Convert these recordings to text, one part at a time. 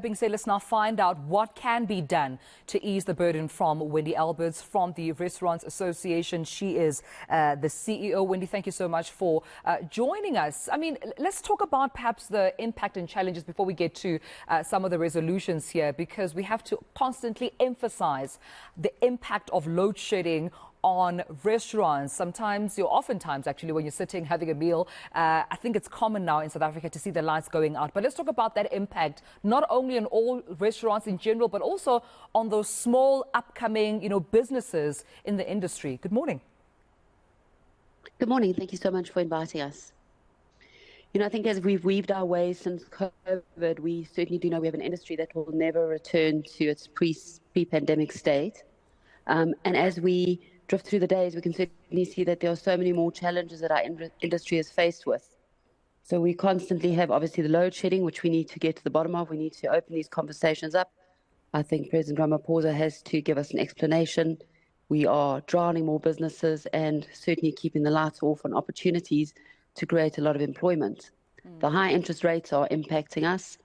Being said, let's now find out what can be done to ease the burden from Wendy Alberts from the Restaurants Association. She is the CEO. Wendy, thank you so much for joining us. I mean, let's talk about perhaps the impact and challenges before we get to some of the resolutions here, because we have to constantly emphasize the impact of load shedding on restaurants. Oftentimes actually, when you're sitting having a meal, I think it's common now in South Africa to see the lights going out. But let's talk about that impact, not only on all restaurants in general, but also on those small upcoming, businesses in the industry. Good morning. Good morning. Thank you so much for inviting us. I think as we've weaved our way since COVID, we certainly do know we have an industry that will never return to its pre-pandemic state. And as we drift through the days, we can certainly see that there are so many more challenges that our industry is faced with. So we constantly have, obviously, the load shedding, which we need to get to the bottom of. We need to open these conversations up. I think President Ramaphosa has to give us an explanation. We are drowning more businesses and certainly keeping the lights off on opportunities to create a lot of employment. The high interest rates are impacting us.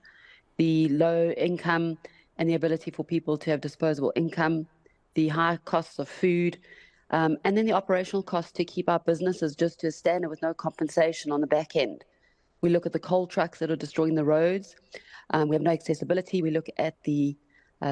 The low income and the ability for people to have disposable income, the high costs of food, and then the operational costs to keep our businesses just to a standard with no compensation on the back end. We look at the coal trucks that are destroying the roads. We have no accessibility. We look at the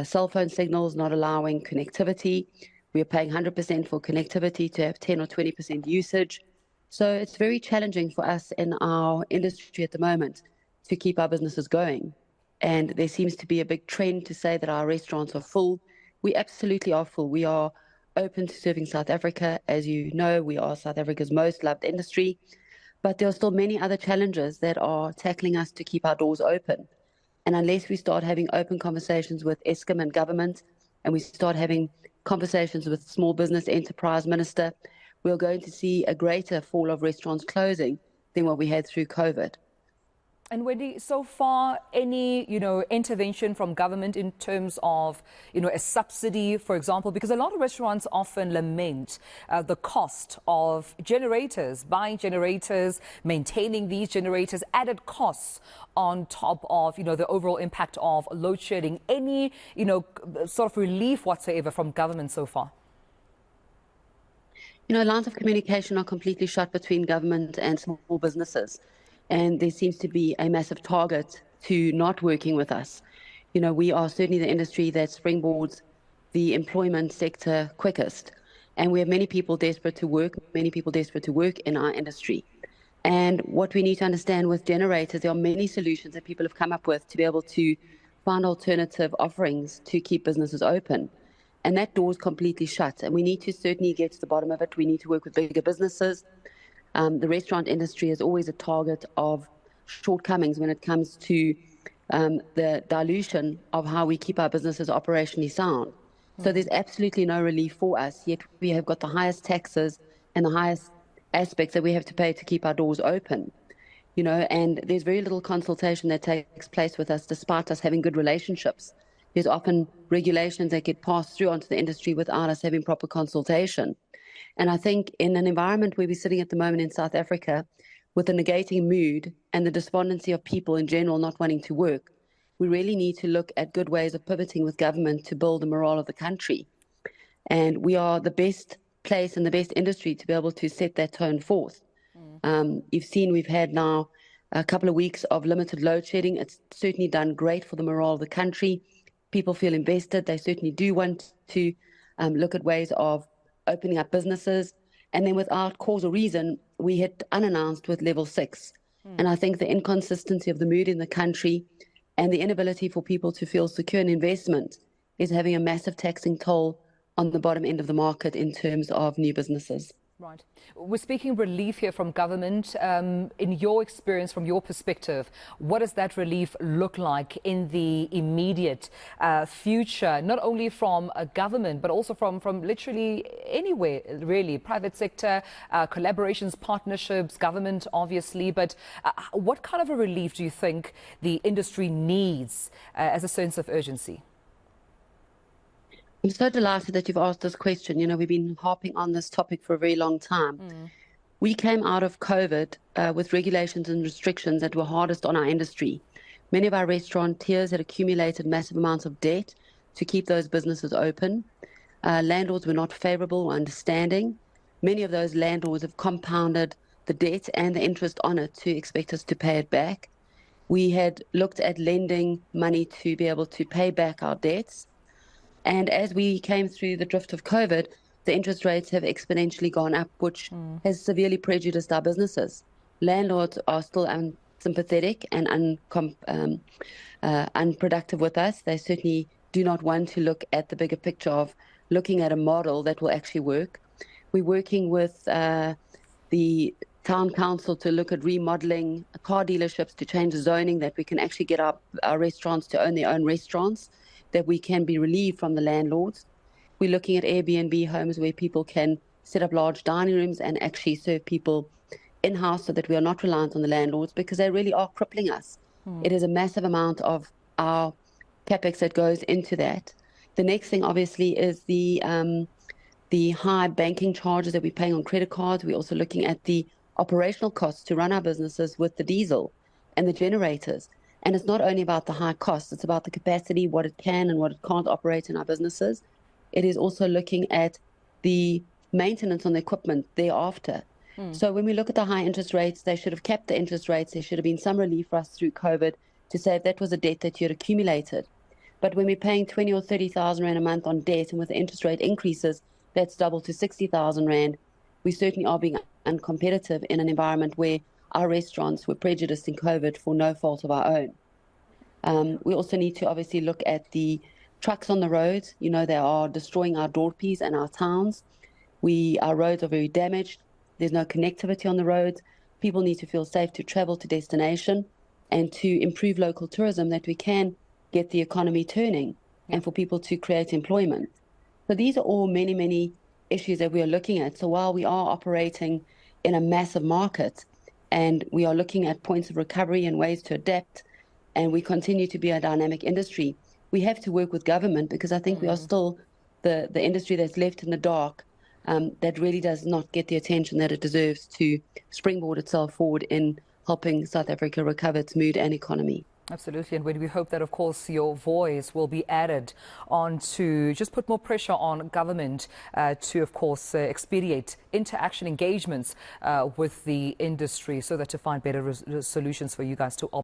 cell phone signals not allowing connectivity. We are paying 100% for connectivity to have 10 or 20% usage. So it's very challenging for us in our industry at the moment to keep our businesses going. And there seems to be a big trend to say that our restaurants are full. We absolutely are full. We are open to serving South Africa. As you know, we are South Africa's most loved industry. But there are still many other challenges that are tackling us to keep our doors open. And unless we start having open conversations with Eskom and government, and we start having conversations with Small Business Enterprise Minister, we're going to see a greater fall of restaurants closing than what we had through COVID. And Wendy, so far, any, intervention from government in terms of, a subsidy, for example, because a lot of restaurants often lament the cost of generators, buying generators, maintaining these generators, added costs on top of, the overall impact of load shedding. Any, sort of relief whatsoever from government so far? Lines of communication are completely shut between government and small businesses. And there seems to be a massive target to not working with us. We are certainly the industry that springboards the employment sector quickest. And we have many people desperate to work in our industry. And what we need to understand with generators, there are many solutions that people have come up with to be able to find alternative offerings to keep businesses open. And that door is completely shut. And we need to certainly get to the bottom of it. We need to work with bigger businesses. The restaurant industry is always a target of shortcomings when it comes to the dilution of how we keep our businesses operationally sound. So there's absolutely no relief for us, yet we have got the highest taxes and the highest aspects that we have to pay to keep our doors open. And there's very little consultation that takes place with us, despite us having good relationships. There's often regulations that get passed through onto the industry without us having proper consultation. And I think in an environment where we're sitting at the moment in South Africa with a negating mood and the despondency of people in general not wanting to work, we really need to look at good ways of pivoting with government to build the morale of the country. And we are the best place and the best industry to be able to set that tone forth. You've seen we've had now a couple of weeks of limited load shedding. It's certainly done great for the morale of the country. People feel invested. They certainly do want to look at ways of opening up businesses. And then without cause or reason, we hit unannounced with level 6. And I think the inconsistency of the mood in the country and the inability for people to feel secure in investment is having a massive taxing toll on the bottom end of the market in terms of new businesses. Right. We're speaking relief here from government. In your experience, from your perspective, what does that relief look like in the immediate future, not only from a government, but also from literally anywhere, really, private sector, collaborations, partnerships, government, obviously. But what kind of a relief do you think the industry needs as a sense of urgency? I'm so delighted that you've asked this question. We've been harping on this topic for a very long time. We came out of COVID with regulations and restrictions that were hardest on our industry. Many of our restaurateurs had accumulated massive amounts of debt to keep those businesses open. Landlords were not favorable or understanding. Many of those landlords have compounded the debt and the interest on it to expect us to pay it back. We had looked at lending money to be able to pay back our debts. And as we came through the drift of COVID, the interest rates have exponentially gone up, which has severely prejudiced our businesses. Landlords are still unsympathetic and unproductive with us. They certainly do not want to look at the bigger picture of looking at a model that will actually work. We're working with the town council to look at remodeling car dealerships, to change the zoning, that we can actually get our restaurants to own their own restaurants, that we can be relieved from the landlords. We're looking at Airbnb homes where people can set up large dining rooms and actually serve people in-house so that we are not reliant on the landlords, because they really are crippling us. It is a massive amount of our capex that goes into that. The next thing, obviously, is the high banking charges that we're paying on credit cards. We're also looking at the operational costs to run our businesses with the diesel and the generators. And it's not only about the high costs, it's about the capacity, what it can and what it can't operate in our businesses. It is also looking at the maintenance on the equipment thereafter. So when we look at the high interest rates, they should have kept the interest rates. There should have been some relief for us through COVID to say that was a debt that you had accumulated. But when we're paying 20 or 30,000 Rand a month on debt, and with the interest rate increases, that's doubled to 60,000 Rand, we certainly are being uncompetitive in an environment where our restaurants were prejudiced in COVID for no fault of our own. We also need to obviously look at the trucks on the roads. You know, they are destroying our door piece and our towns. Our roads are very damaged. There's no connectivity on the roads. People need to feel safe to travel to destination, and to improve local tourism, that we can get the economy turning and for people to create employment. So these are all many, many issues that we are looking at. So while we are operating in a massive market and we are looking at points of recovery and ways to adapt, and we continue to be a dynamic industry, we have to work with government, because I think we are still the industry that's left in the dark, that really does not get the attention that it deserves to springboard itself forward in helping South Africa recover its mood and economy. Absolutely, and we hope that, of course, your voice will be added on to just put more pressure on government to, of course, expedite interaction engagements with the industry, so that to find better solutions for you guys to operate.